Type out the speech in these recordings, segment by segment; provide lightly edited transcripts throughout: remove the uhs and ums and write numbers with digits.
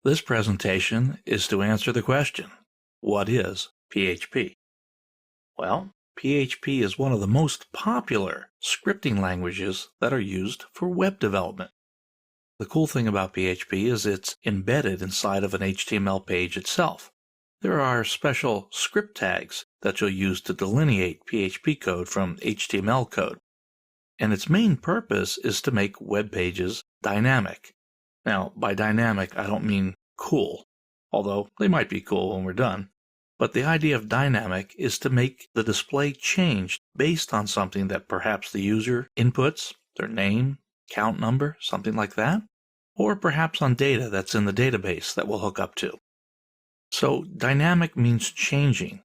This presentation is to answer the question, what is PHP? Well, PHP is one of the most popular scripting languages that are used for web development. The cool thing about PHP is it's embedded inside of an HTML page itself. There are special script tags that you'll use to delineate PHP code from HTML code. And its main purpose is to make web pages dynamic. Now, by dynamic, I don't mean cool, although they might be cool when we're done. But the idea of dynamic is to make the display change based on something that perhaps the user inputs, their name, account number, something like that, or perhaps on data that's in the database that we'll hook up to. So dynamic means changing.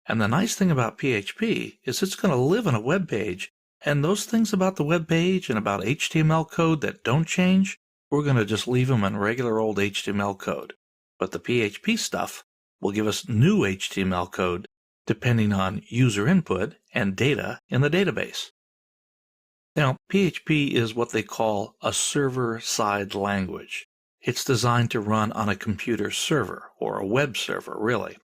And the nice thing about PHP is it's going to live in a web page, and those things about the web page and about HTML code that don't change, we're going to just leave them in regular old HTML code. But the PHP stuff will give us new HTML code depending on user input and data in the database. Now, PHP is what they call a server-side language. It's designed to run on a computer server, or a web server, really.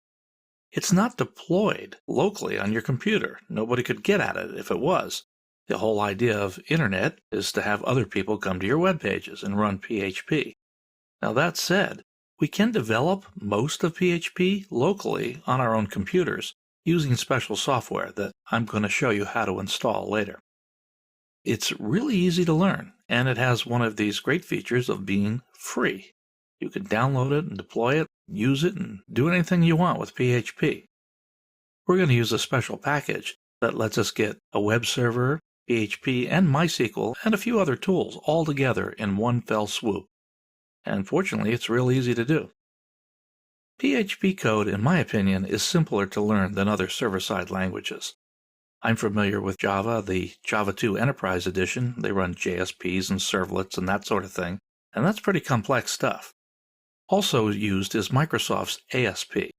It's not deployed locally on your computer. Nobody could get at it if it was. The whole idea of internet is to have other people come to your web pages and run PHP. Now that said, we can develop most of PHP locally on our own computers using special software that I'm going to show you how to install later. It's really easy to learn, and it has one of these great features of being free. You can download it and deploy it, use it, and do anything you want with PHP. We're going to use a special package that lets us get a web server, PHP, and MySQL, and a few other tools all together in one fell swoop. And fortunately, it's real easy to do. PHP code, in my opinion, is simpler to learn than other server-side languages. I'm familiar with Java, the Java 2 Enterprise Edition. They run JSPs and servlets and that sort of thing, and that's pretty complex stuff. Also used is Microsoft's ASP,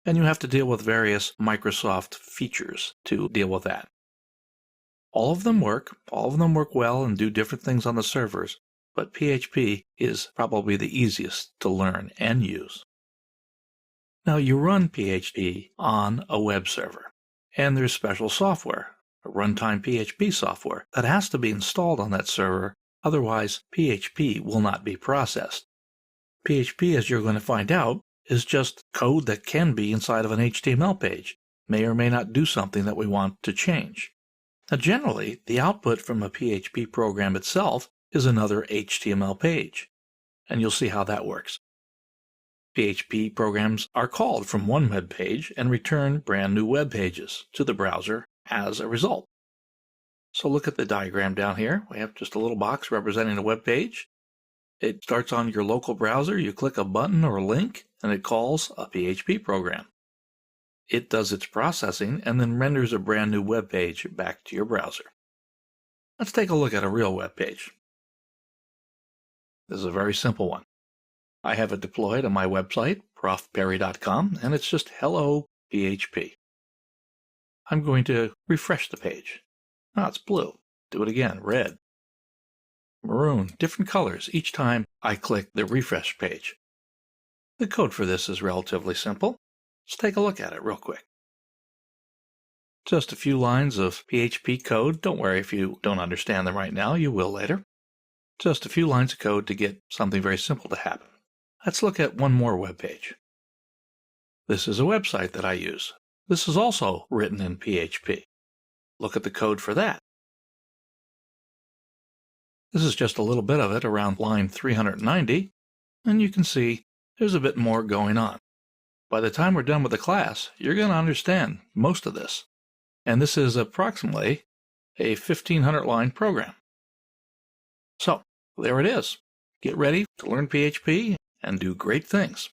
and you have to deal with various Microsoft features to deal with that. All of them work well and do different things on the servers, but PHP is probably the easiest to learn and use. Now you run PHP on a web server, and there's special software, a runtime PHP software, that has to be installed on that server, otherwise PHP will not be processed. PHP, as you're going to find out, is just code that can be inside of an HTML page, may or may not do something that we want to change. Now generally, the output from a PHP program itself is another HTML page, and you'll see how that works. PHP programs are called from one web page and return brand new web pages to the browser as a result. So look at the diagram down here. We have just a little box representing a web page. It starts on your local browser. You click a button or a link, and it calls a PHP program. It does its processing and then renders a brand new web page back to your browser. Let's take a look at a real web page. This is a very simple one. I have it deployed on my website, profperry.com, and it's just Hello PHP. I'm going to refresh the page. Now it's blue. Do it again, red, maroon, different colors each time I click the refresh page. The code for this is relatively simple. Let's take a look at it real quick. Just a few lines of PHP code. Don't worry if you don't understand them right now, you will later. Just a few lines of code to get something very simple to happen. Let's look at one more web page. This is a website that I use. This is also written in PHP. Look at the code for that. This is just a little bit of it around line 390, and you can see there's a bit more going on. By the time we're done with the class, you're going to understand most of this. And this is approximately a 1,500-line program. So, there it is. Get ready to learn PHP and do great things.